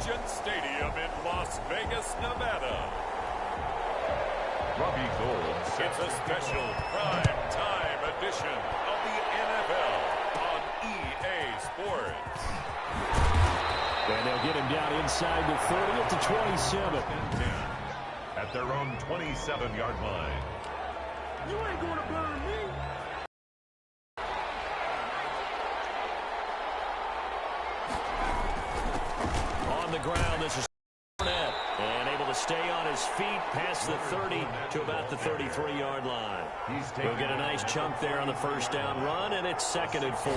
Allegiant Stadium in Las Vegas, Nevada. Robbie Gould. It's a special prime time edition of the NFL on EA Sports. And they'll get him down inside the 30 at the 27. At their own 27-yard line. You ain't going to burn me. On the ground, this is Fournette. And able to stay on his feet past the 30 to about the 33-yard line. He'll get a nice chunk there on the first down run, and it's 2nd and 4.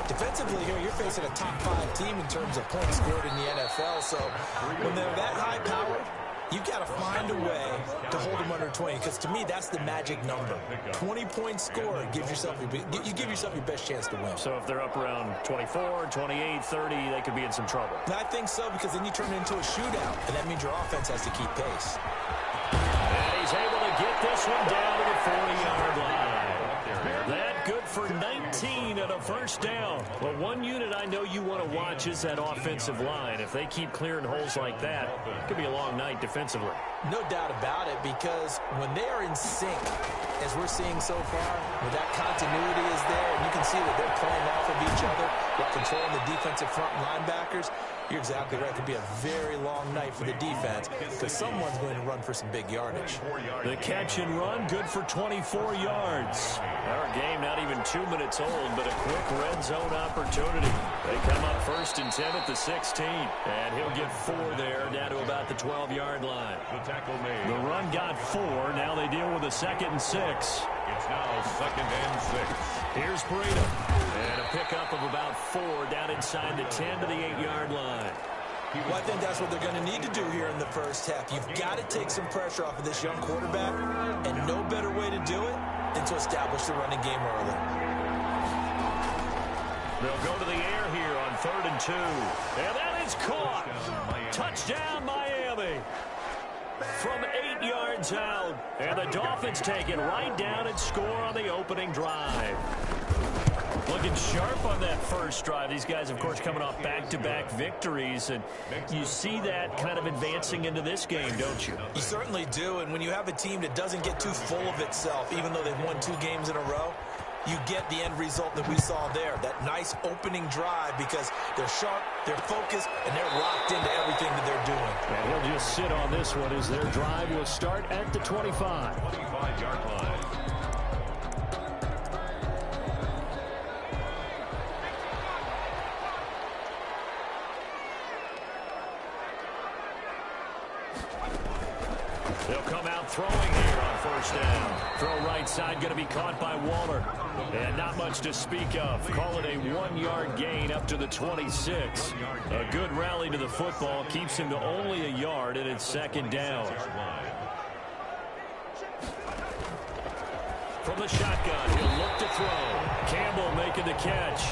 Defensively here, you're facing a top 5 team in terms of points scored in the NFL. So when they're that high powered, you've got to find a way to hold them under 20, because to me, that's the magic number. 20-point score gives yourself you give yourself your best chance to win. So if they're up around 24, 28, 30, they could be in some trouble. And I think so, because then you turn it into a shootout, and that means your offense has to keep pace. And he's able to get this one down to the 40-yard line. That good for 19 and a first down. Well, one unit I know you want to watch is that offensive line. If they keep clearing holes like that, it could be a long night defensively. No doubt about it, because when they are in sync, as we're seeing so far, when that continuity is there, and you can see that they're playing off of each other while controlling the defensive front linebackers, you're exactly right. It could be a very long night for the defense, because someone's going to run for some big yardage. The catch and run, good for 24 yards. Our game not even 2 minutes old, but a quick red zone opportunity. They come up 1st and 10 at the 16, and he'll get 4 there, down to about the 12-yard line. The run got 4. Now they deal with a 2nd and 6. It's now 2nd and 6. Here's Breida. And a pickup of about 4 down inside the 10 to the 8-yard line. Well, I think that's what they're going to need to do here in the first half. You've got to take some pressure off of this young quarterback, and no better way to do it than to establish the running game early. They'll go to the air here on 3rd and 2. And that is caught. Touchdown, Miami. From 8 yards out. And the Dolphins take it right down and score on the opening drive. Looking sharp on that first drive. These guys, of course, coming off back-to-back victories. And you see that kind of advancing into this game, don't you? You certainly do. And when you have a team that doesn't get too full of itself, even though they've won 2 games in a row, you get the end result that we saw there, that nice opening drive, because they're sharp, they're focused, and they're locked into everything that they're doing. And he'll just sit on this one as their drive will start at the 25. 25-yard line. They'll come out throwing here on 1st down. Throw right side, going to be caught by Waller. And not much to speak of. Call it a 1-yard gain up to the 26. A good rally to the football keeps him to only a yard, and it's 2nd down. From the shotgun, he'll look to throw. Campbell making the catch.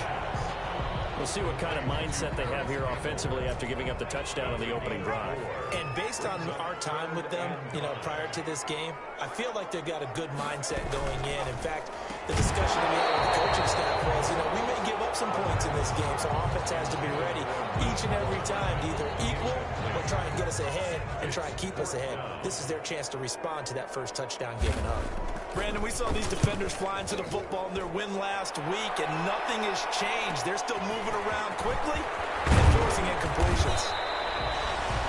We'll see what kind of mindset they have here offensively after giving up the touchdown on the opening drive. And based on our time with them, prior to this game, I feel like they've got a good mindset going in. In fact, the discussion that we had with the coaching staff was, we may give up some points in this game, so offense has to be ready each and every time to either equal or try and get us ahead and try and keep us ahead. This is their chance to respond to that first touchdown given up. Brandon, we saw these defenders flying to the football in their win last week, and nothing has changed. They're still moving around quickly and forcing incompletions.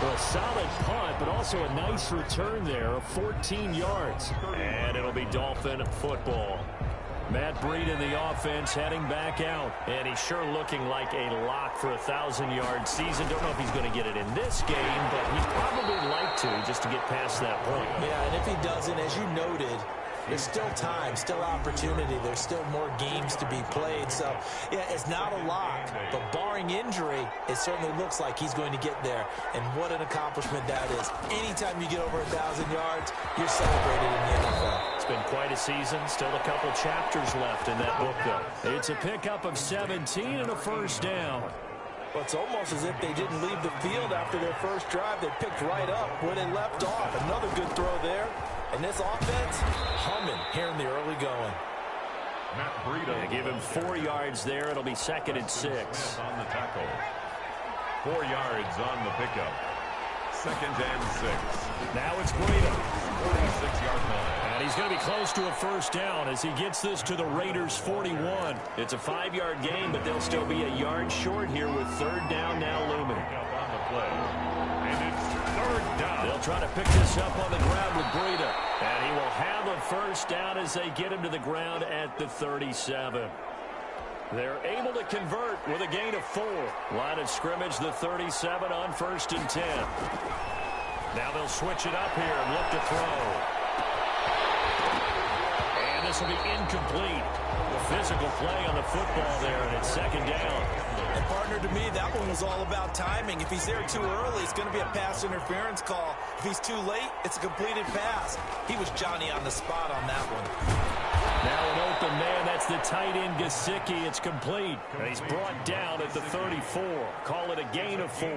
Well, a solid punt, but also a nice return there of 14 yards. And it'll be Dolphin football. Matt Breida in the offense heading back out. And he's sure looking like a lock for a 1,000-yard season. Don't know if he's going to get it in this game, but he'd probably like to just to get past that point. Yeah, and if he doesn't, as you noted, there's still time, still opportunity. There's still more games to be played. So, yeah, it's not a lock. But barring injury, it certainly looks like he's going to get there. And what an accomplishment that is. Anytime you get over 1,000 yards, you're celebrated in the NFL. It's been quite a season. Still a couple chapters left in that book, though. It's a pickup of 17 and a first down. Well, it's almost as if they didn't leave the field after their first drive. They picked right up where they left off. Another good throw there. And this offense, humming here in the early going. Matt Breida. Give him 4 yards there. It'll be 2nd and 6. On the tackle. 4 yards on the pickup. 2nd and 6. Now it's Breida. 46-yard line. And he's going to be close to a first down as he gets this to the Raiders' 41. It's a 5-yard gain, but they'll still be a yard short here with 3rd down now looming. On the play. And it's 3rd down. They'll try to pick this up on the ground with Breida. And he will have a first down as they get him to the ground at the 37. They're able to convert with a gain of 4. Line of scrimmage, the 37 on 1st and 10. Now they'll switch it up here and look to throw. And this will be incomplete. The physical play on the football there, and it's 2nd down. And partner, to me, that one was all about timing. If he's there too early, it's going to be a pass interference call. If he's too late, it's a completed pass. He was Johnny on the spot on that one. Now an open man, that's the tight end Gesicki. It's complete. And he's brought down at the 34. Call it a gain of 4.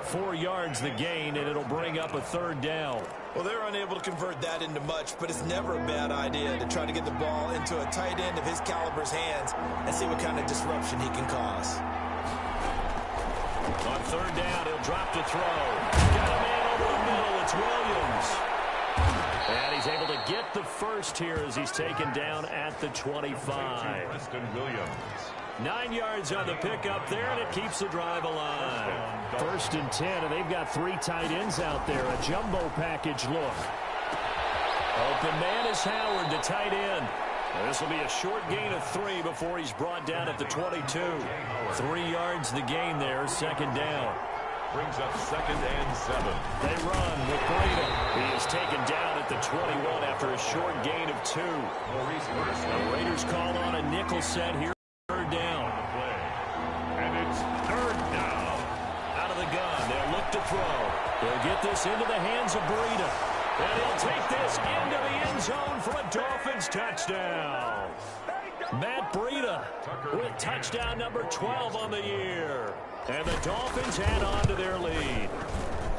4 yards the gain, and it'll bring up a 3rd down. Well, they're unable to convert that into much, but it's never a bad idea to try to get the ball into a tight end of his caliber's hands and see what kind of disruption he can cause. On 3rd down, he'll drop to throw. Got a man over the middle. It's Williams. And he's able to get the first here as he's taken down at the 25. Preston Williams. 9 yards on the pickup there, and it keeps the drive alive. 1st and 10, and they've got 3 tight ends out there. A jumbo package look. Open man is Howard, the tight end. And this will be a short gain of 3 before he's brought down at the 22. 3 yards the gain there, 2nd down. Brings up 2nd and 7. They run with Breida. He is taken down at the 21 after a short gain of 2. The Raiders call on a nickel set here. 3rd down. And it's 3rd down. Out of the gun. They'll look to throw. They'll get this into the hands of Breida. And he'll take this into the end zone for a Dolphins touchdown. Matt Breida with touchdown number 12 on the year. And the Dolphins add on to their lead.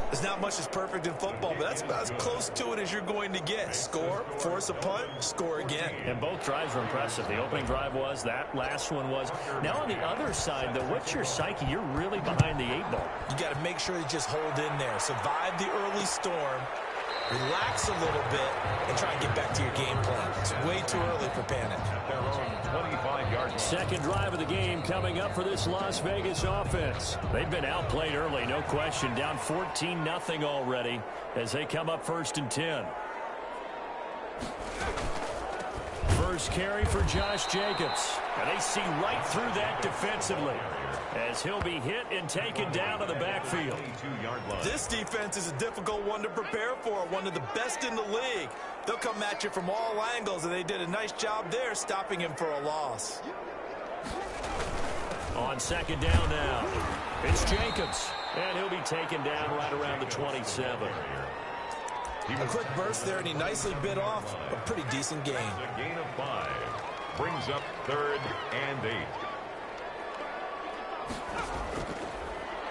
There's not much that's perfect in football, but that's about as close to it as you're going to get. Score, force a punt, score again. And both drives were impressive. The opening drive was, that last one was. Now on the other side, though, what's your psyche? You're really behind the 8 ball. You got to make sure you just hold in there. Survive the early storm. Relax a little bit and try and get back to your game plan. It's way too early for panic. Their own 25-yard line. 2nd drive of the game coming up for this Las Vegas offense. They've been outplayed early, no question. Down 14-0 already as they come up 1st and 10. First carry for Josh Jacobs. And they see right through that defensively as he'll be hit and taken down to the backfield. This defense is a difficult one to prepare for, one of the best in the league. They'll come at you from all angles, and they did a nice job there stopping him for a loss. On 2nd down now, it's Jacobs, and he'll be taken down right around the 27. A quick burst there, and he nicely bit off a pretty decent gain. A gain of 5. Brings up 3rd and 8.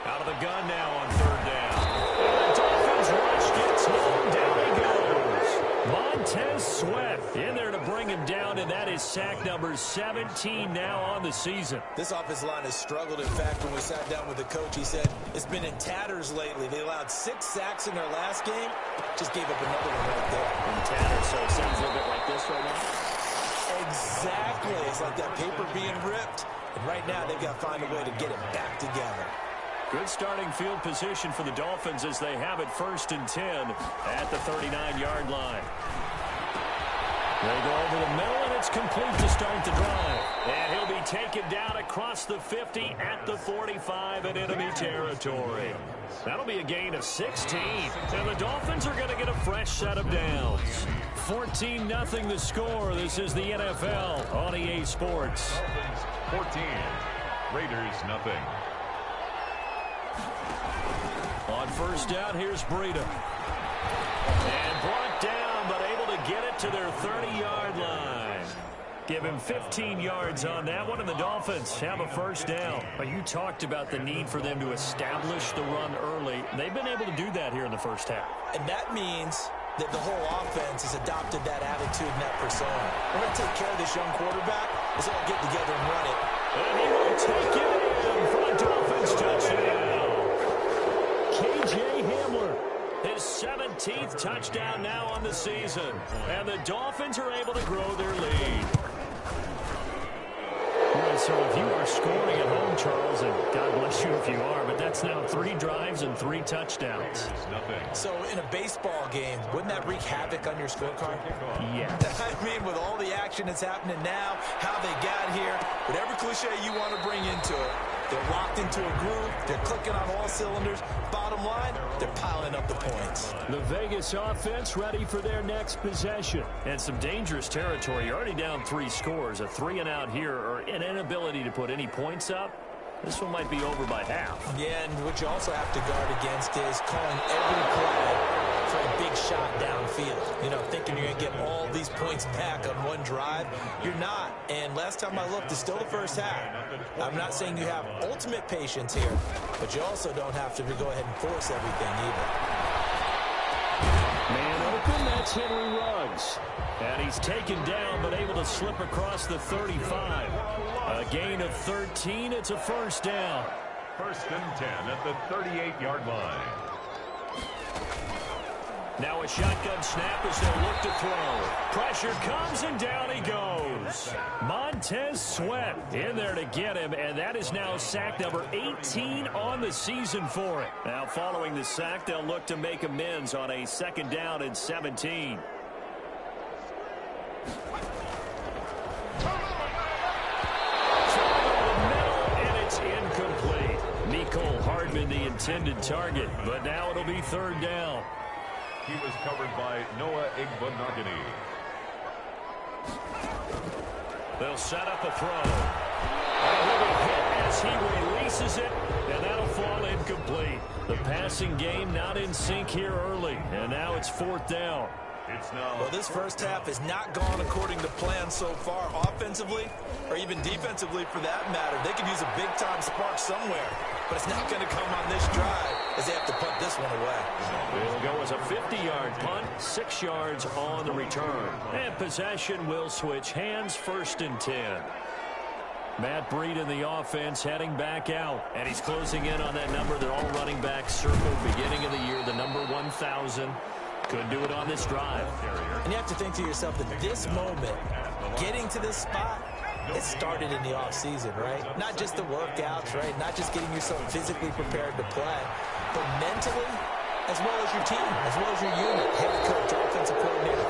Out of the gun now on 3rd down. And the Dolphins rush gets home. Down he goes. Montez Sweat in there to bring him down, and that is sack number 17 now on the season. This offensive line has struggled. In fact, when we sat down with the coach, he said it's been in tatters lately. They allowed 6 sacks in their last game. Just gave up another one right there. In tatters, so it sounds a little bit like this right now. Exactly. It's like that paper being ripped. And right now, they've got to find a way to get it back together. Good starting field position for the Dolphins as they have it 1st and 10 at the 39-yard line. They go over the middle, and it's complete to start the drive. And he'll be taken down across the 50 at the 45 in enemy territory. That'll be a gain of 16. And the Dolphins are going to get a fresh set of downs. 14-0 the score. This is the NFL on EA Sports. 14. Raiders nothing. On 1st down, here's Breida. And brought down, but able to get it to their 30-yard line. Give him 15 yards on that one, and the Dolphins have a 1st down. But you talked about the need for them to establish the run early. They've been able to do that here in the 1st half. And that means that the whole offense has adopted that attitude and that persona. We're going to take care of this young quarterback. Let's all get together and run it. And he will take it in for a Dolphins touchdown. His 17th touchdown now on the season. And the Dolphins are able to grow their lead. Well, so if you are scoring at home, Charles, and God bless you if you are, but that's now 3 drives and 3 touchdowns. So in a baseball game, wouldn't that wreak havoc on your scorecard? Yeah. I mean, with all the action that's happening now, how they got here, whatever cliche you want to bring into it, they're locked into a groove. They're clicking on all cylinders. Bottom line, they're piling up the points. The Vegas offense ready for their next possession. And some dangerous territory. You're already down 3 scores. A 3-and-out here, or an inability to put any points up. This one might be over by half. Yeah, and what you also have to guard against is calling every play for a big shot downfield. You know, thinking you're going to get all these points back on one drive. You're not. And last time I looked, it's still the first half. I'm not saying you have ultimate patience here, but you also don't have to go ahead and force everything either. Man open, that's Henry Ruggs. And he's taken down, but able to slip across the 35. A gain of 13. It's a first down. 1st and 10 at the 38-yard line. Now a shotgun snap as they'll look to throw. Pressure comes, and down he goes. Montez Sweat in there to get him, and that is now sack number 18 on the season for it. Now following the sack, they'll look to make amends on a 2nd down and 17. The intended target, but now it'll be 3rd down. He was covered by Noah Igbenogany. They'll set up a throw. And he'll be hit as he releases it, and that'll fall incomplete. The passing game not in sync here early, and now it's 4th down. Well, this first half has not gone according to plan so far, offensively or even defensively for that matter. They could use a big-time spark somewhere, but it's not going to come on this drive as they have to punt this one away. It'll go as a 50-yard punt, 6 yards on the return. And possession will switch hands, 1st and 10. Matt Breed in the offense heading back out. And he's closing in on that number that all running backs circled beginning of the year, the number 1,000. Could do it on this drive. And you have to think to yourself that this moment, getting to this spot, it started in the offseason, right? Not just the workouts, right? Not just getting yourself physically prepared to play, but mentally, as well as your team, as well as your unit, head coach, offensive coordinator.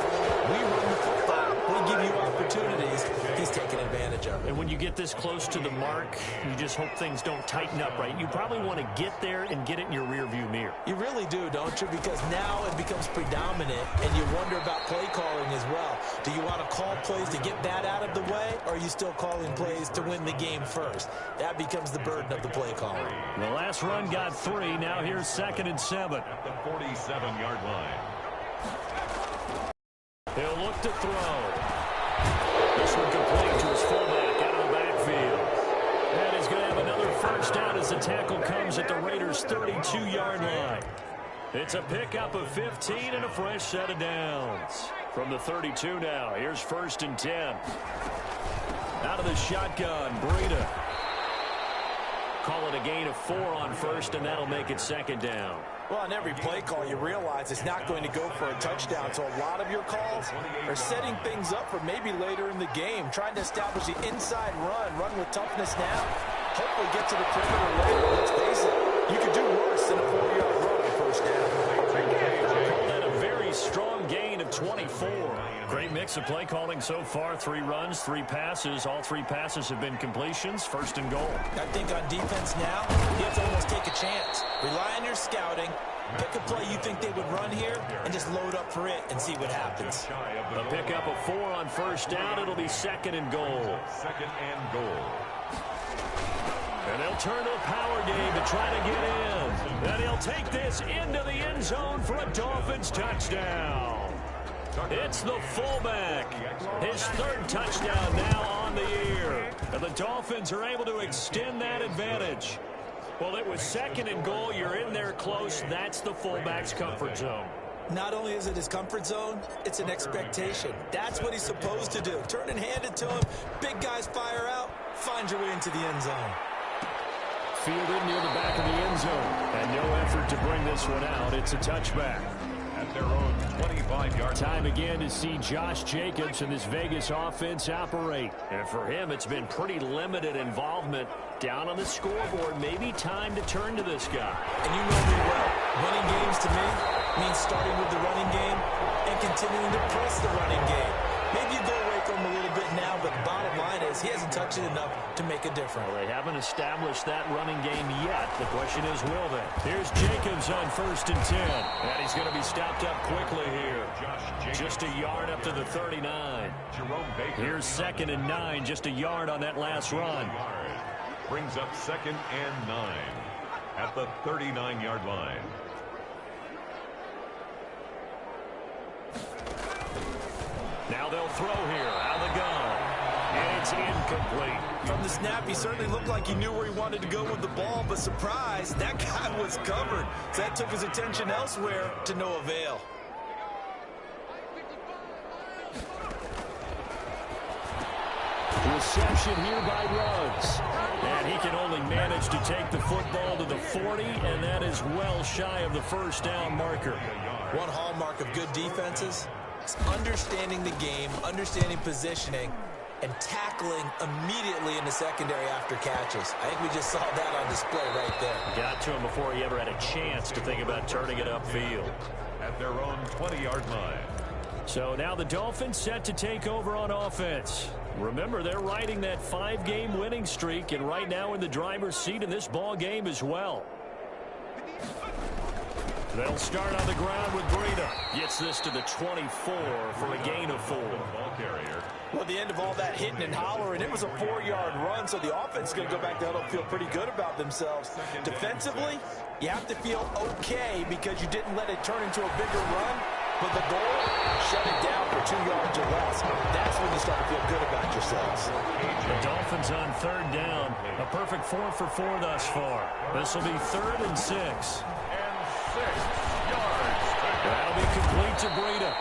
We run the football. We give you opportunities. He's taking advantage of it. And when you get this close to the mark, you just hope things don't tighten up, right? You probably want to get there and get it in your rearview mirror. You really do, don't you? Because now it becomes predominant, and you wonder about play calling as well. Do you want to call plays to get that out of the way, or are you still calling plays to win the game first? That becomes the burden of the play calling. The last run got 3. Now here's 2nd and 7. At the 47-yard line. He'll look to throw. This one complete to his fullback out of the backfield. And he's going to have another first down as the tackle comes at the Raiders' 32-yard line. It's a pickup of 15 and a fresh set of downs. From the 32 now, here's 1st and 10. Out of the shotgun, Breida. Call it a gain of 4 on 1st, and that'll make it 2nd down. Well, on every play call, you realize it's not going to go for a touchdown. So a lot of your calls are setting things up for maybe later in the game, trying to establish the inside run with toughness now. Hopefully get to the perimeter later. Let's face it, you could do worse than a 4-yard run on 1st down. Call that a very strong gain of 24. Great mix of play calling so far. 3 runs, 3 passes. All 3 passes have been completions. 1st and goal. I think on defense now, you have to almost take a chance. Rely on your scouting. Pick a play you think they would run here and just load up for it and see what happens. A pickup of 4 on 1st down. It'll be 2nd and goal. 2nd and goal. And they'll turn to a power game to try to get in. And he'll take this into the end zone for a Dolphins touchdown. It's the fullback. His 3rd touchdown now on the year. And the Dolphins are able to extend that advantage. Well, it was 2nd and goal. You're in there close. That's the fullback's comfort zone. Not only is it his comfort zone, it's an expectation. That's what he's supposed to do. Turn and hand it to him. Big guys fire out. Find your way into the end zone. fielded near the back of the end zone. And no effort to bring this one out. It's a touchback. At their own 25-yard Time again to see Josh Jacobs and this Vegas offense operate. And for him, it's been pretty limited involvement down on the scoreboard. Maybe time to turn to this guy. And you know me well. Winning games to me means starting with the running game and continuing to press the running game. Maybe you go away from him a little bit now, but the bottom line is he hasn't touched it enough to make a difference. Well, they haven't established that running game yet. The question is, will they? Here's Jacobs on 1st and 10. And he's going to be stopped up quickly here. Just a yard up to the 39. Here's 2nd and 9, just a yard on that last run. Brings up 2nd and 9 at the 39-yard line. Now they'll throw here out of the gun. And it's incomplete. From the snap, he certainly looked like he knew where he wanted to go with the ball, but surprise, that guy was covered. So that took his attention elsewhere to no avail. Reception here by Ruggs. And he can only manage to take the football to the 40, and that is well shy of the first down marker. One hallmark of good defenses is understanding the game, understanding positioning, and tackling immediately in the secondary after catches. I think we just saw that on display right there. Got to him before he ever had a chance to think about turning it upfield. At their own 20-yard line. So now the Dolphins set to take over on offense. Remember, they're riding that 5-game winning streak, and right now in the driver's seat in this ball game as well. They'll start on the ground with Breida. Gets this to the 24 for a gain of 4. Ball carrier. Well, at the end of all that hitting and hollering, it was a 4-yard run, so the offense is going to go back to huddle and feel pretty good about themselves. Defensively, you have to feel okay because you didn't let it turn into a bigger run, but the goal, shut it down for 2 yards or less. That's when you start to feel good about yourselves. The Dolphins on 3rd down. A perfect 4 for 4 thus far. This will be 3rd and 6. That'll be complete to Breida.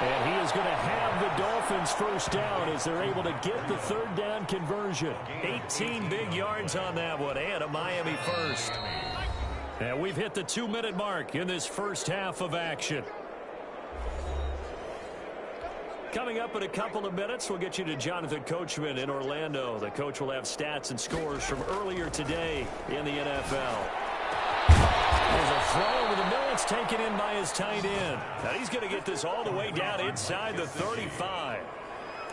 And he is going to have the Dolphins first down as they're able to get the 3rd down conversion. 18 big yards on that one, and a Miami first. And we've hit the 2-minute mark in this first half of action. Coming up in a couple of minutes, we'll get you to Jonathan Coachman in Orlando. The coach will have stats and scores from earlier today in the NFL. There's a throw over the middle. It's taken in by his tight end. Now he's going to get this all the way down inside the 35.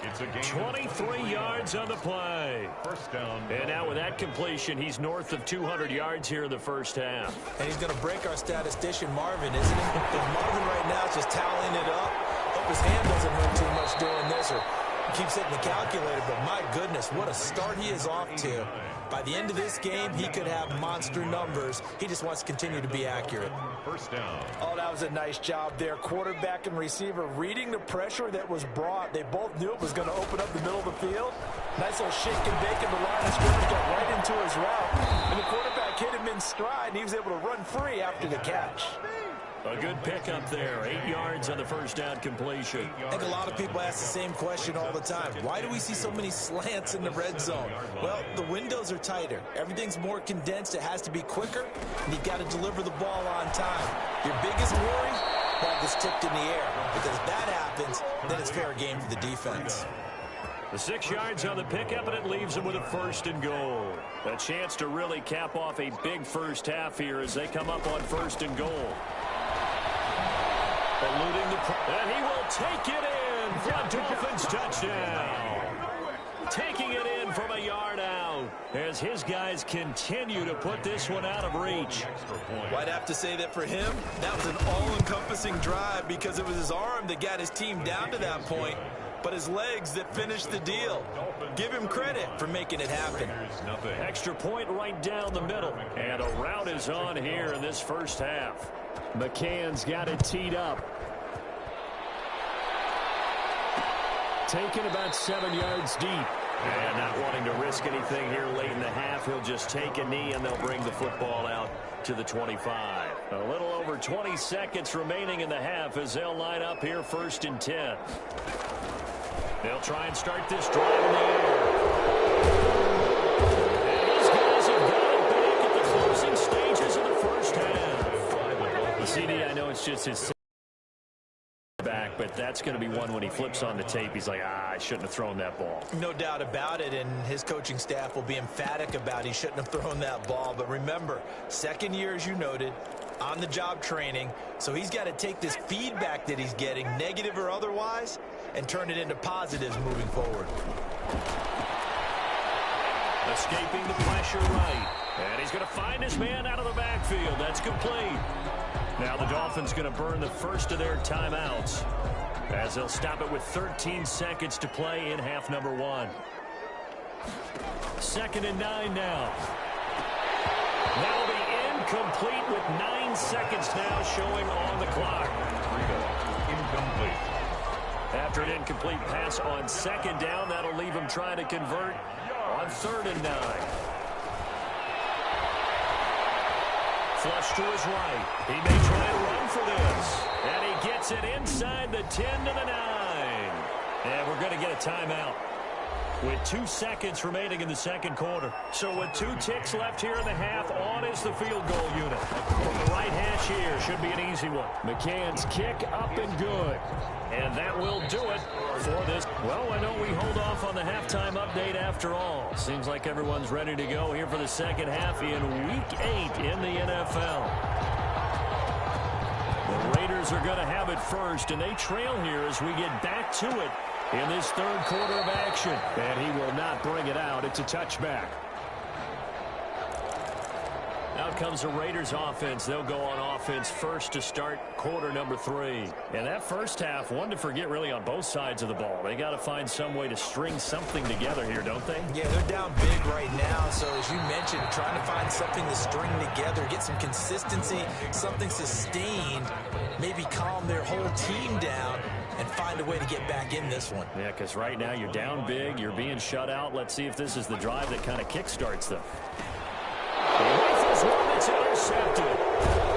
It's a gain 23 yards on the play. First down. And now with that completion, he's north of 200 yards here in the first half. And he's going to break our statistician, Marvin, isn't he? Because Marvin right now is just tallying it up. Hope his hand doesn't hurt too much doing this, or he keeps hitting the calculator. But my goodness, what a start he is off to. By the end of this game, he could have monster numbers. He just wants to continue to be accurate. First down. Oh, that was a nice job there. Quarterback and receiver reading the pressure that was brought. They both knew it was going to open up the middle of the field. Nice little shake and bake, and the line of scrimmage got right into his route. And the quarterback hit him in stride, and he was able to run free after the catch. A good pickup there. 8 yards on the first down completion. I think a lot of people ask the same question all the time. Why do we see so many slants in the red zone? Well, the windows are tighter. Everything's more condensed. It has to be quicker, and you've got to deliver the ball on time. Your biggest worry, ball gets tipped in the air. Because if that happens, then it's fair game for the defense. The 6 yards on the pickup, and it leaves them with a 1st and goal. A chance to really cap off a big first half here as they come up on 1st and goal. Eluding and he will take it in for a Dolphins touchdown. Taking it in from a yard out as his guys continue to put this one out of reach. Well, I'd have to say that for him, that was an all-encompassing drive because it was his arm that got his team down to that point, but his legs that finished the deal. Give him credit for making it happen. Extra point right down the middle. And a route is on here in this first half. McCann's got it teed up. Taken about 7 yards deep. And not wanting to risk anything here late in the half, he'll just take a knee and they'll bring the football out to the 25. A little over 20 seconds remaining in the half as they'll line up here 1st and 10. They'll try and start this drive in the air. And these guys have got it back at the CD, I know it's just his back, but that's going to be one when he flips on the tape. He's like, I shouldn't have thrown that ball. No doubt about it, and his coaching staff will be emphatic about he shouldn't have thrown that ball. But remember, second year, as you noted, on-the-job training, so he's got to take this feedback that he's getting, negative or otherwise, and turn it into positives moving forward. Escaping the pressure right. And he's going to find his man out of the backfield. That's complete. Now the Dolphins going to burn the first of their timeouts as they'll stop it with 13 seconds to play in half number 1. 2nd and 9 now. That'll be incomplete with 9 seconds now showing on the clock. Incomplete. After an incomplete pass on 2nd down, that'll leave him trying to convert on 3rd and 9. Flush to his right. He may try to run for this. And he gets it inside the 10 to the 9. And we're going to get a timeout with 2 seconds remaining in the second quarter. So with 2 ticks left here in the half, on is the field goal unit. From the right hash here, should be an easy one. McCann's kick up and good. And that will do it for this. Well, I know we hold off on the halftime update after all. Seems like everyone's ready to go here for the second half in Week 8 in the NFL. The Raiders are going to have it first, and they trail here as we get back to it in this third quarter of action. And he will not bring it out. It's a touchback. Out comes the Raiders offense. They'll go on offense first to start quarter number 3. And that first half, one to forget really on both sides of the ball. They got to find some way to string something together here, don't they? Yeah, they're down big right now. So as you mentioned, trying to find something to string together, get some consistency, something sustained, maybe calm their whole team down and find a way to get back in this one. Yeah, because right now you're down big, you're being shut out. Let's see if this is the drive that kind of kickstarts them. One, it's intercepted.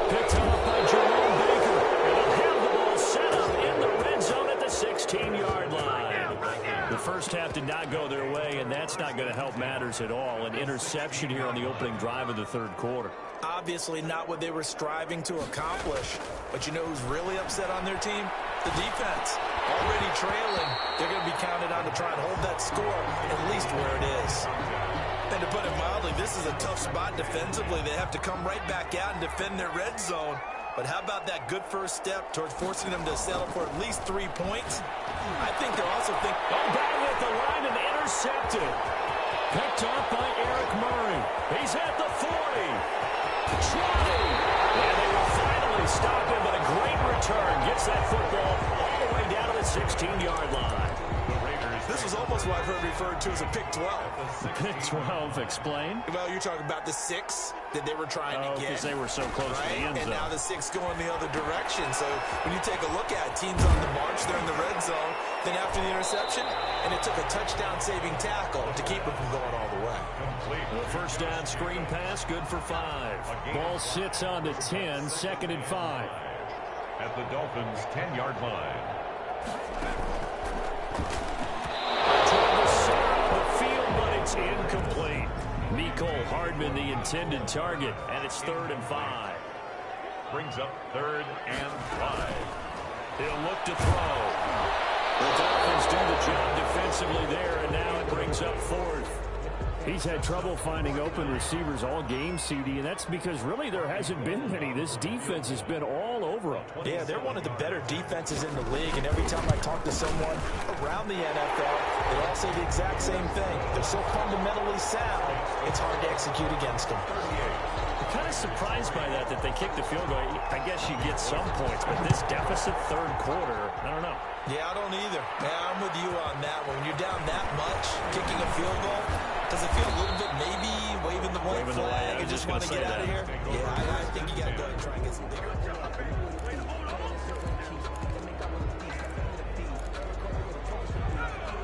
Picked up by Jerome Baker. And he'll have the ball set up in the red zone at the 16-yard line. The first half did not go their way, and that's not going to help matters at all. An interception here on the opening drive of the third quarter. Obviously not what they were striving to accomplish. But you know who's really upset on their team? The defense. Already trailing. They're going to be counted on to try and hold that score at least where it is. And to put it mildly, this is a tough spot defensively. They have to come right back out and defend their red zone. But how about that good first step towards forcing them to settle for at least 3 points? I think they're also thinking... Oh, back at the line and intercepted. Picked off by Eric Murray. He's at the 40. Trying. And they will finally stop him, but a great return. Gets that football all the way down to the 16-yard line. This was almost what I've heard referred to as a pick 12. Pick 12, explain. Well, you're talking about the 6 that they were trying to get. Because they were so close to the end zone. And now the 6 going the other direction. So when you take a look at it, teams on the march, they're in the red zone. Then after the interception, and it took a touchdown-saving tackle to keep it from going all the way. The first down screen pass, good for 5. Ball sits on the 10, 2nd and 5. At the Dolphins' 10-yard line. It's incomplete. Mecole Hardman, the intended target, and it's 3rd and 5. Brings up 3rd and 5. He'll look to throw. The Dolphins do the job defensively there, and now it brings up 4th. He's had trouble finding open receivers all game, CD, and that's because really there hasn't been many. This defense has been all over him. Yeah, they're one of the better defenses in the league, and every time I talk to someone around the NFL, they all say the exact same thing. They're so fundamentally sound, it's hard to execute against them. I'm kind of surprised by that they kicked the field goal. I guess you get some points, but this deficit third quarter, I don't know. Yeah, I don't either. Yeah, I'm with you on that one. When you're down that much, kicking a field goal, does it feel a little bit maybe waving the white flag and just want to get out of here? Yeah, I think you got to go and try and get some bigger.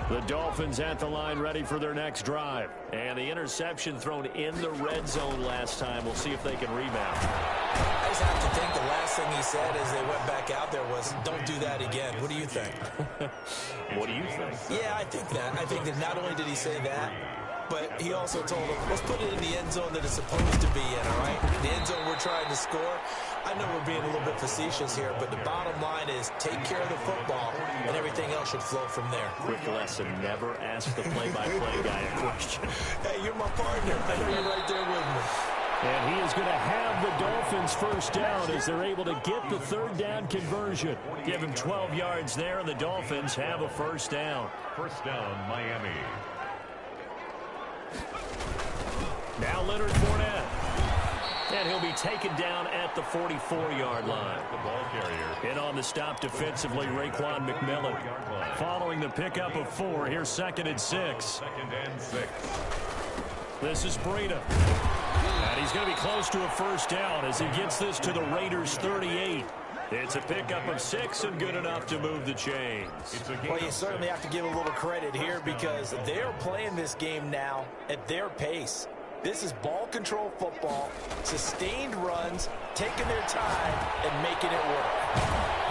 The Dolphins at the line ready for their next drive. And the interception thrown in the red zone last time. We'll see if they can rebound. I just have to think the last thing he said as they went back out there was, don't do that again. What do you think? What do you think? Yeah, I think that. I think that not only did he say that, but he also told them, let's put it in the end zone that it's supposed to be in, all right? The end zone we're trying to score. I know we're being a little bit facetious here, but the bottom line is take care of the football, and everything else should flow from there. Quick lesson, never ask the play-by-play guy a question. Hey, you're my partner. I know you're right there with me. And he is going to have the Dolphins first down as they're able to get the third down conversion. Give him 12 yards there, and the Dolphins have a first down. First down, Miami. Now Leonard Fournette. And he'll be taken down at the 44-yard line. The ball carrier. In on the stop defensively, Raekwon McMillan. Following the pickup of 4, here's 2nd and 6. 2nd and 6. This is Breida. And he's going to be close to a first down as he gets this to the Raiders' 38. It's a pickup of 6 and good enough to move the chains. Well, you certainly have to give a little credit here because they're playing this game now at their pace. This is ball control football, sustained runs, taking their time, and making it work.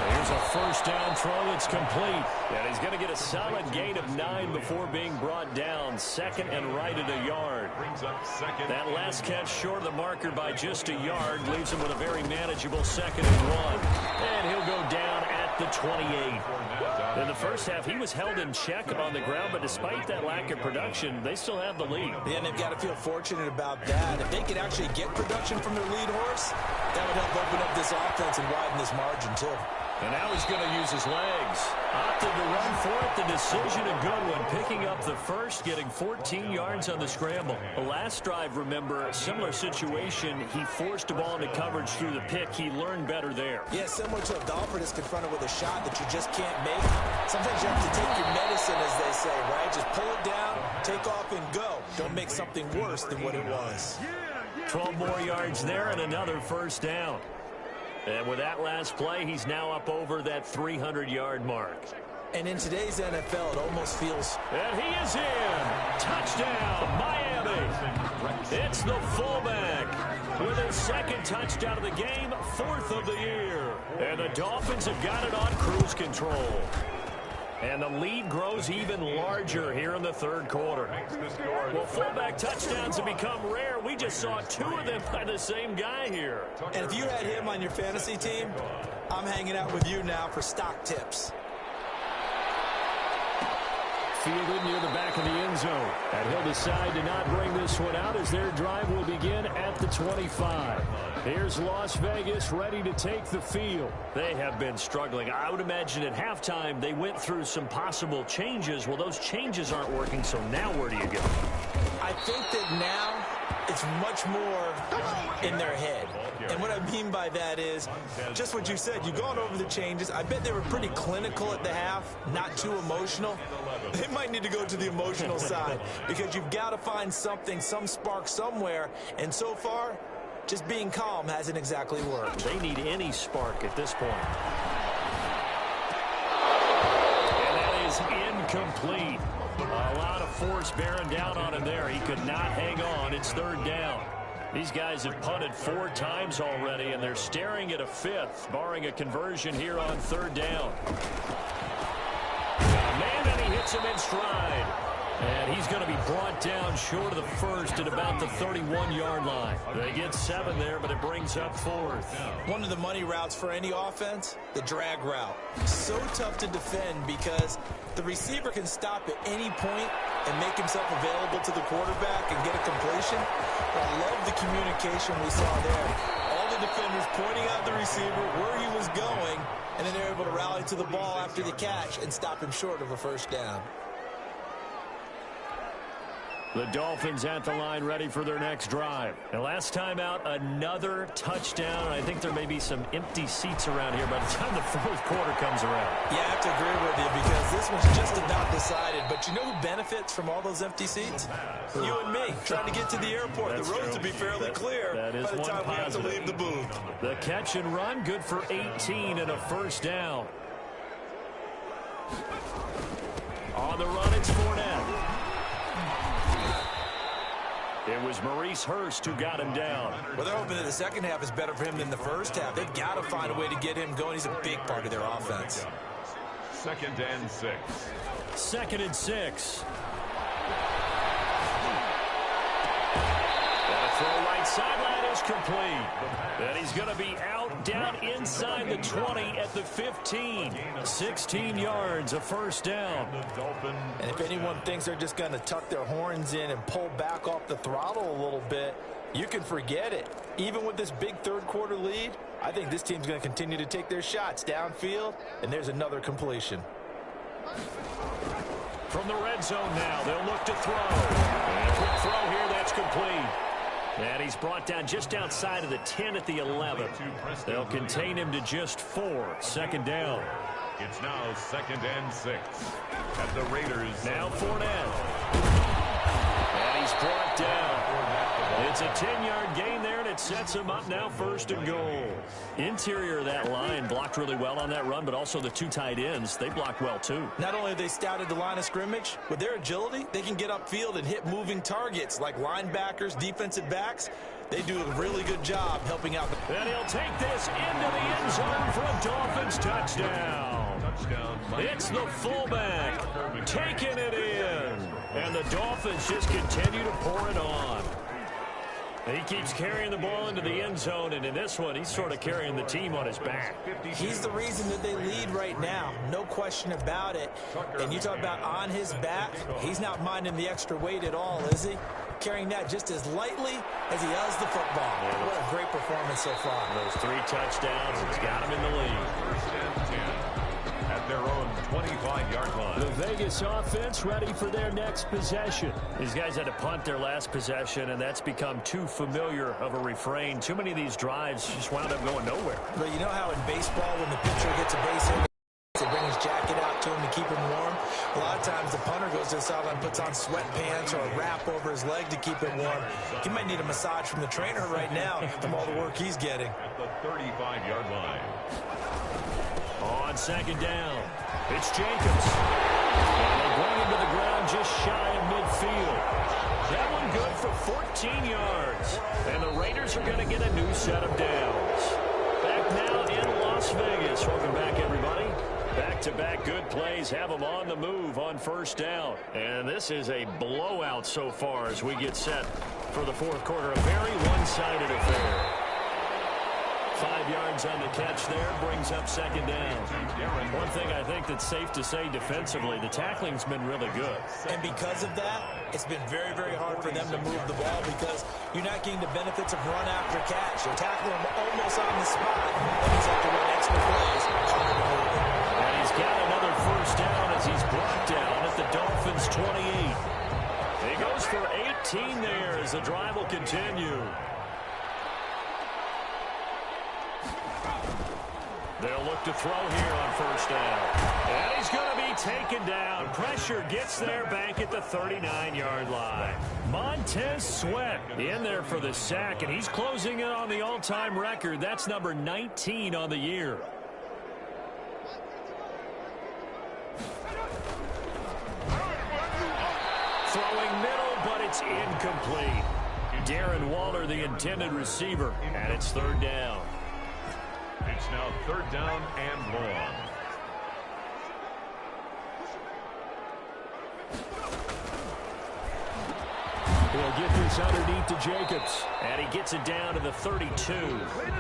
Here's a first down throw that's complete. And he's going to get a solid gain of 9 before being brought down. 2nd and right at a yard. Brings up 2nd. That last catch short of the marker by just a yard leaves him with a very manageable 2nd and 1. And he'll go down at the 28. In the first half, he was held in check on the ground, but despite that lack of production, they still have the lead. Yeah, and they've got to feel fortunate about that. If they could actually get production from their lead horse, that would help open up this offense and widen this margin, too. And now he's going to use his legs. Opted to run for it. The decision a good one. Picking up the first, getting 14 yards on the scramble. The last drive, remember, similar situation. He forced the ball into coverage through the pick. He learned better there. Yeah, similar to a golfer that's confronted with a shot that you just can't make. Sometimes you have to take your medicine, as they say, right? Just pull it down, take off, and go. Don't make something worse than what it was. 12 more yards there and another first down. And with that last play, he's now up over that 300-yard mark. And in today's NFL, it almost feels... And he is in. Touchdown, Miami. It's the fullback with his 2nd touchdown of the game, 4th of the year. And the Dolphins have got it on cruise control. And the lead grows even larger here in the 3rd quarter. Well, fullback touchdowns have become rare. We just saw 2 of them by the same guy here. And if you had him on your fantasy team, I'm hanging out with you now for stock tips. Fielded near the back of the end zone. And he'll decide to not bring this one out as their drive will begin at the 25. Here's Las Vegas ready to take the field. They have been struggling. I would imagine at halftime they went through some possible changes. Well, those changes aren't working, so now where do you go? I think that now it's much more in their head. And what I mean by that is just what you said. You've gone over the changes. I bet they were pretty clinical at the half, not too emotional. They might need to go to the emotional side because you've got to find something, some spark somewhere. And so far, just being calm hasn't exactly worked. They need any spark at this point. And that is incomplete. A lot of force bearing down on him there. He could not hang on. It's 3rd down. These guys have punted 4 times already, and they're staring at a 5th, barring a conversion here on 3rd down. Man, and he hits him in stride. And he's going to be brought down short of the 1st at about the 31-yard line. They get 7 there, but it brings up 4th. One of the money routes for any offense, the drag route. So tough to defend because the receiver can stop at any point and make himself available to the quarterback and get a completion. But I love the communication we saw there. All the defenders pointing out the receiver where he was going, and then they're able to rally to the ball after the catch and stop him short of a first down. The Dolphins at the line ready for their next drive. And last time out, another touchdown. I think there may be some empty seats around here by the time the 4th quarter comes around. Yeah, I have to agree with you because this one's just about decided. But you know who benefits from all those empty seats? You and me, trying to get to the airport. That's the roads true. will be fairly clear that is by the one time we have to positive. leave the booth. The catch and run, good for 18 and a first down. On the run, it's Fournette. It was Maurice Hurst who got him down. Well, they're hoping that the second half is better for him than the first half. They've got to find a way to get him going. He's a big part of their offense. 2nd and 6. 2nd and 6. And a throw right sideline is complete. And he's going to be out down inside the 20 at the 15. 16 yards, a first down. And if anyone thinks they're just going to tuck their horns in and pull back off the throttle a little bit, you can forget it. Even with this big third-quarter lead, I think this team's going to continue to take their shots downfield, and there's another completion. From the red zone now, they'll look to throw. And a quick throw here, that's complete. And he's brought down just outside of the 10 at the 11. They'll contain him to just 4. Second down. It's now 2nd and 6 at the Raiders. Now Fournette. And he's brought down. It's a 10-yard gain there, and it sets him up now 1st and goal. Interior of that line blocked really well on that run, but also the 2 tight ends, they blocked well too. Not only have they scouted the line of scrimmage, with their agility, they can get upfield and hit moving targets like linebackers, defensive backs. They do a really good job helping out. And he'll take this into the end zone for a Dolphins touchdown. It's the fullback taking it in. And the Dolphins just continue to pour it on. He keeps carrying the ball into the end zone, and in this one, he's sort of carrying the team on his back. He's the reason that they lead right now, no question about it. And you talk about on his back, he's not minding the extra weight at all, is he? Carrying that just as lightly as he does the football. What a great performance so far. Those 3 touchdowns, it's got him in the lead. 1st and 10 at their own 25-yard line. The Vegas offense ready for their next possession. These guys had to punt their last possession, and that's become too familiar of a refrain. Too many of these drives just wound up going nowhere. But you know how in baseball, when the pitcher gets a base hit, they bring his jacket out to him to keep him warm? A lot of times the punter goes to the sideline, puts on sweatpants or a wrap over his leg to keep him warm. He might need a massage from the trainer right now from all the work he's getting. At the 35-yard line. On 2nd down, it's Jacobs. And they bring him to the ground just shy of midfield. That one good for 14 yards. And the Raiders are going to get a new set of downs. Back now in Las Vegas. Welcome back, everybody. Back-to-back good plays have them on the move on 1st down. And this is a blowout so far as we get set for the 4th quarter. A very one-sided affair. 5 yards on the catch there, brings up 2nd down. One thing I think that's safe to say defensively, the tackling's been really good. And because of that, it's been very, very hard for them to move the ball because you're not getting the benefits of run after catch. You're tackling them almost on the spot. That means you have to run extra plays. And he's got another 1st down as he's brought down at the Dolphins' 28. He goes for 18 there as the drive will continue. They'll look to throw here on 1st down. And he's going to be taken down. Pressure gets there back at the 39-yard line. Montez Sweat in there for the sack, and he's closing in on the all-time record. That's number 19 on the year. Throwing middle, but it's incomplete. Darren Waller, the intended receiver, and it's 3rd down. It's now 3rd down and long. He'll get this underneath to Jacobs. And he gets it down to the 32.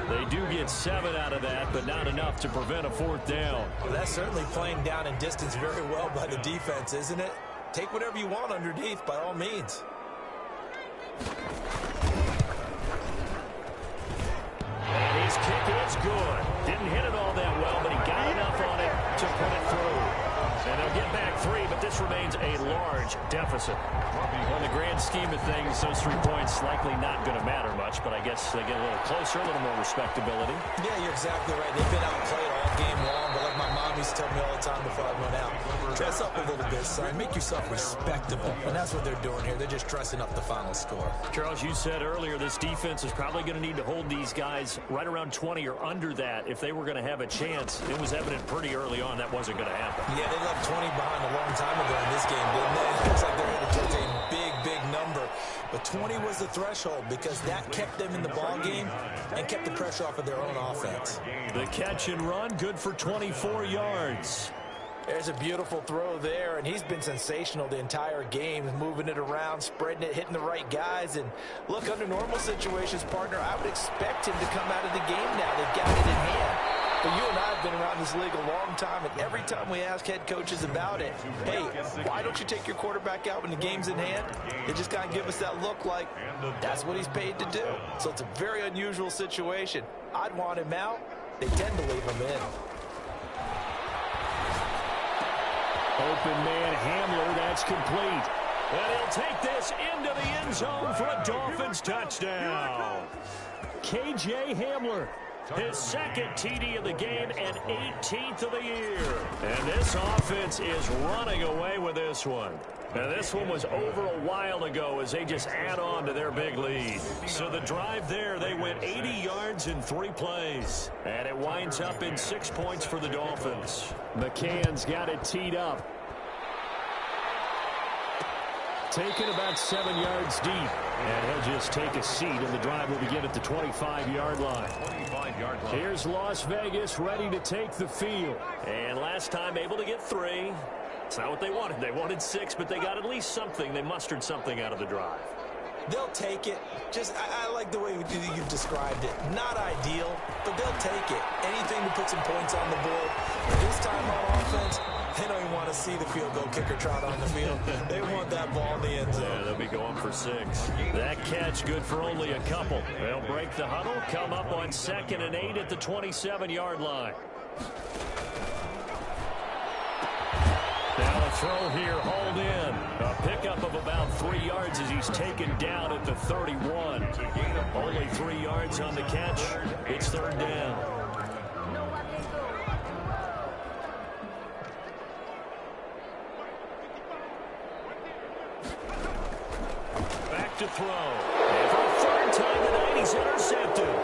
They do get 7 out of that, but not enough to prevent a 4th down. Well, that's certainly playing down in distance very well by the defense, isn't it? Take whatever you want underneath, by all means. And his kick is good. Didn't hit it all that well, but he got enough on it to put it through. And they'll get back 3, but this remains a large deficit. On the grand scheme of things, those 3 points likely not going to matter much, but I guess they get a little closer, a little more respectability. Yeah, you're exactly right. They've been outplayed all game long, but like my mom used to tell me all the time before I went out, dress up a little bit, son. Make yourself respectable. And that's what they're doing here. They're just dressing up the final score. Charles, you said earlier this defense is probably going to need to hold these guys right around 20 or under that if they were going to have a chance. It was evident pretty early on that wasn't going to happen. Yeah, they left 20 behind a long time ago in this game, didn't they? It looks like they're headed towards a big number. But 20 was the threshold because that kept them in the ball game and kept the pressure off of their own offense. The catch and run, good for 24 yards. There's a beautiful throw there, and he's been sensational the entire game, moving it around, spreading it, hitting the right guys. And look, under normal situations, partner, I would expect him to come out of the game now. They've got it in been around this league a long time, and every time we ask head coaches about it, hey, why don't you take your quarterback out when the game's in hand? They just kind of give us that look like that's what he's paid to do. So it's a very unusual situation. I'd want him out. They tend to leave him in. Open man Hamler, that's complete. And he'll take this into the end zone for a Dolphins touchdown. KJ Hamler, his second TD of the game and 18th of the year. And this offense is running away with this one. Now, this one was over a while ago as they just add on to their big lead. So the drive there, they went 80 yards in 3 plays. And it winds up in 6 points for the Dolphins. McCann's got it teed up. Taken about 7 yards deep. And he'll just take a seat, and the drive will begin at the 25-yard line. Here's Las Vegas ready to take the field. And last time able to get 3. It's not what they wanted. They wanted 6, but they got at least something. They mustered something out of the drive. They'll take it. I like the way you've described it. Not ideal, but they'll take it. Anything to put some points on the board. This time on offense, they don't even want to see the field goal kicker trot on the field. They want that ball in the end zone. Yeah, they'll be going for 6. That catch good for only a couple. They'll break the huddle, come up on 2nd and 8 at the 27-yard line. Now a throw here, hauled in. A pickup of about 3 yards as he's taken down at the 31. Only 3 yards on the catch. It's 3rd down. Back to throw. And for the 3rd time tonight, he's intercepted.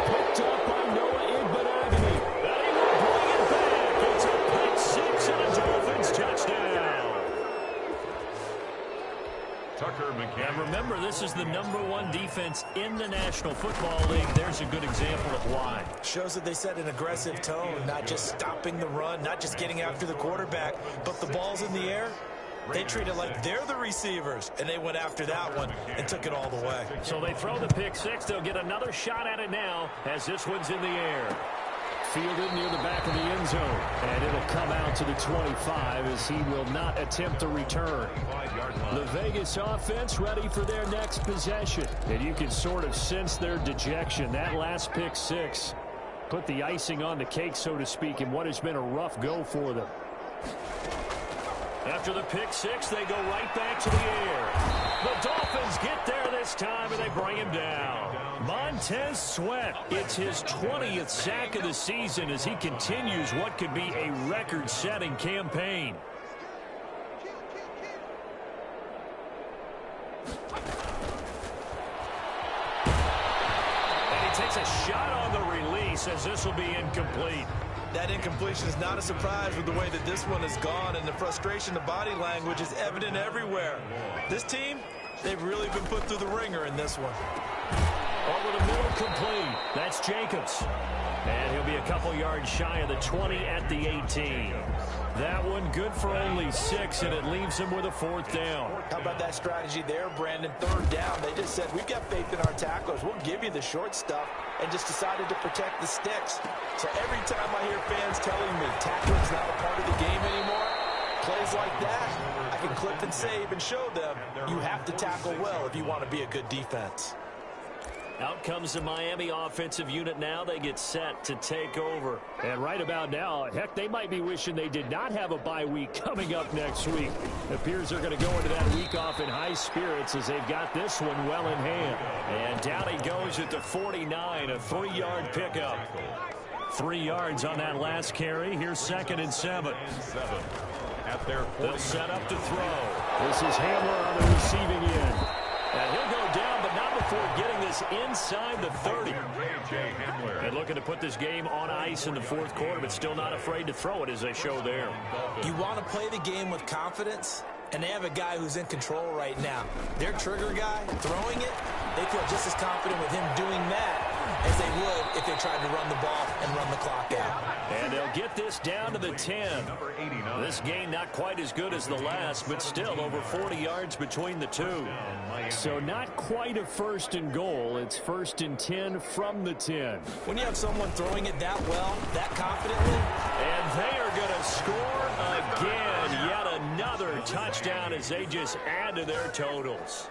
Picked up by Noah Igbenogany. And he will bring it back. It's a pick 6 and a Dolphins touchdown. Tucker McCann. And remember, this is the #1 defense in the National Football League. There's a good example of why. Shows that they set an aggressive tone, not just stopping the run, not just getting after the quarterback, but the ball's in the air. They treat it like they're the receivers, and they went after that one and took it all the way. So they throw the pick 6. They'll get another shot at it now as this one's in the air. Fielded near the back of the end zone. And it'll come out to the 25 as he will not attempt a return. The Vegas offense ready for their next possession. And you can sort of sense their dejection. That last pick 6 put the icing on the cake, so to speak, in what has been a rough go for them. After the pick 6, they go right back to the air. The Dolphins get there this time, and they bring him down. Montez Sweat, it's his 20th sack of the season as he continues what could be a record-setting campaign. And he takes a shot on the release as this will be incomplete. That incompletion is not a surprise with the way that this one has gone, and the frustration, the body language is evident everywhere. This team, they've really been put through the ringer in this one. Over the middle, complete. That's Jacobs. And he'll be a couple yards shy of the 20 at the 18. That one good for only 6, and it leaves him with a 4th down. How about that strategy there, Brandon? 3rd down. They just said, we've got faith in our tacklers. We'll give you the short stuff, and just decided to protect the sticks. So every time I hear fans telling me tackling's not a part of the game anymore, plays like that, I can clip and save and show them you have to tackle well if you want to be a good defense. Out comes the Miami offensive unit now. They get set to take over. And right about now, heck, they might be wishing they did not have a bye week coming up next week. It appears they're going to go into that week off in high spirits as they've got this one well in hand. And down he goes at the 49, a 3-yard pickup. 3 yards on that last carry. Here's 2nd and 7. At their They'll set up to throw. This is Hamler on the receiving end. And he'll go down, but not before getting this inside the 30. And looking to put this game on ice in the 4th quarter, but still not afraid to throw it as they show there. You want to play the game with confidence, and they have a guy who's in control right now. Their trigger guy, throwing it, they feel just as confident with him doing that as they would if they tried to run the ball and run the clock out. And they'll get this down to the 10. This game not quite as good as the last, but still over 40 yards between the two. So not quite a first and goal. It's first and 10 from the 10. When you have someone throwing it that well, that confidently. And they are going to score again. Yet another touchdown as they just add to their totals.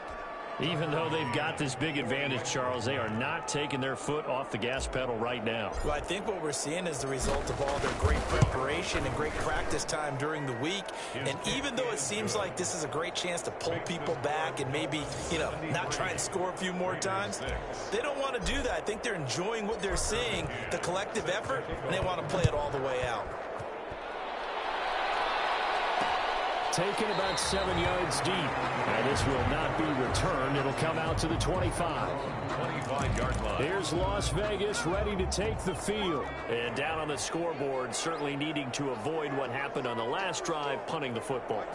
Even though they've got this big advantage, Charles, they are not taking their foot off the gas pedal right now. Well, I think what we're seeing is the result of all their great preparation and great practice time during the week. And even though it seems like this is a great chance to pull people back and maybe, not try and score a few more times, they don't want to do that. I think they're enjoying what they're seeing, the collective effort, and they want to play it all the way out. Taken about 7 yards deep. And this will not be returned. It'll come out to the 25. 25-yard line. Here's Las Vegas ready to take the field. And down on the scoreboard, certainly needing to avoid what happened on the last drive, punting the football.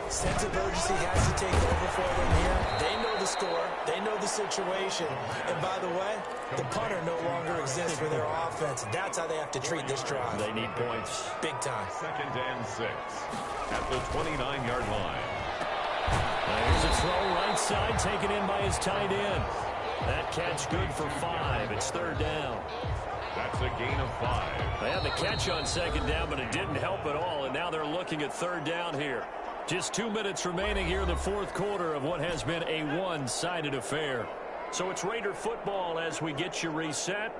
Sense of urgency has to take over for them here. They know the score. They know the situation. And by the way, the punter no longer exists for their offense. That's how they have to treat this drive. They need points. Big time. 2nd and 6 at the 29-yard line. Here's a throw right side, taken in by his tight end. That catch good for 5. It's 3rd down. That's a gain of 5. They had the catch on 2nd down, but it didn't help at all. And now they're looking at 3rd down here. Just 2 minutes remaining here in the 4th quarter of what has been a one-sided affair. So it's Raider football as we get you reset.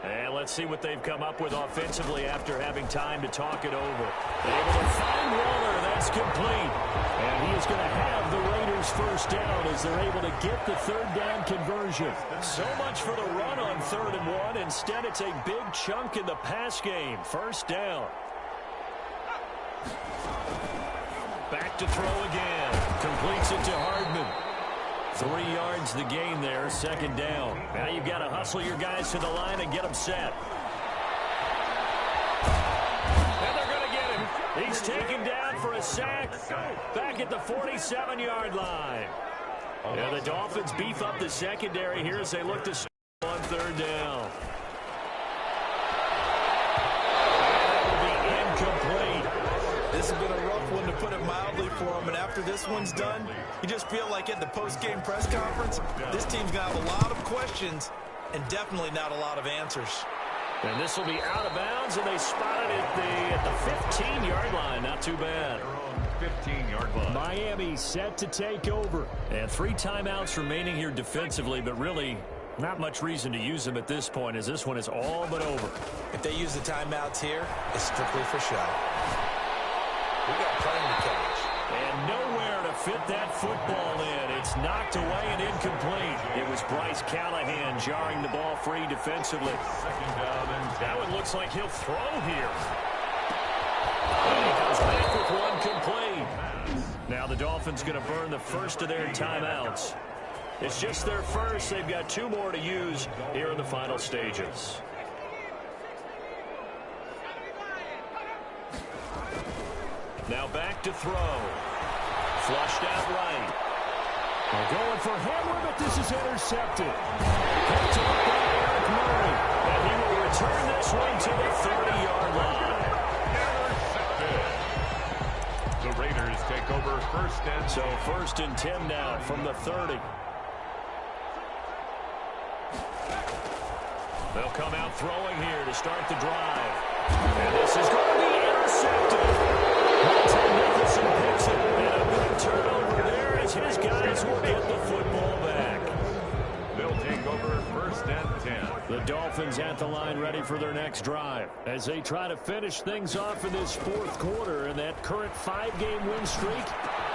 And let's see what they've come up with offensively after having time to talk it over. Able to find Waller. That's complete. And he is going to have the Raiders first down as they're able to get the 3rd down conversion. So much for the run on 3rd and 1. Instead, it's a big chunk in the pass game. First down. Back to throw again. Completes it to Hardman. 3 yards the gain there, 2nd down. Now you've got to hustle your guys to the line and get them set. And they're going to get him. He's taken down for a sack. Back at the 47-yard line. And the Dolphins beef up the secondary here as they look to score on 3rd down. And that will be incomplete. This has been a rough one, to put it mildly, for them. And after this one's done, you just feel like at the post-game press conference, this team's going to have a lot of questions and definitely not a lot of answers. And this will be out of bounds, and they spotted it at the 15-yard line. Not too bad. 15-yard line. Miami set to take over. And 3 timeouts remaining here defensively, but really not much reason to use them at this point, as this one is all but over. If they use the timeouts here, it's strictly for show. We got plenty to catch. And nowhere to fit that football in. It's knocked away and incomplete. It was Bryce Callahan jarring the ball free defensively. 2nd down and 10. Now it looks like he'll throw here. And he comes back with one complete. Now the Dolphins going to burn the first of their timeouts. It's just their first. They've got 2 more to use here in the final stages. Now back to throw. Flushed out right. They're going for Hamler, but this is intercepted. Picked up by Eric Murray. And he will return this one to the 30-yard line. Intercepted. The Raiders take over 1st and 10. So 1st and 10 now from the 30. They'll come out throwing here to start the drive. And this is going to be intercepted. Nicholson picks it, and a big turnover there as his guys will get the football back. They'll take over 1st and 10. The Dolphins at the line ready for their next drive as they try to finish things off in this 4th quarter, and that current 5-game win streak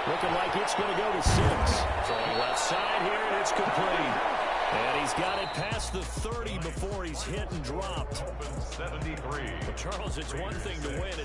looking like it's going to go to 6. Throwing left side here, and it's complete. And he's got it past the 30 before he's hit and dropped. 73. Well, Charles, it's one thing to win. It's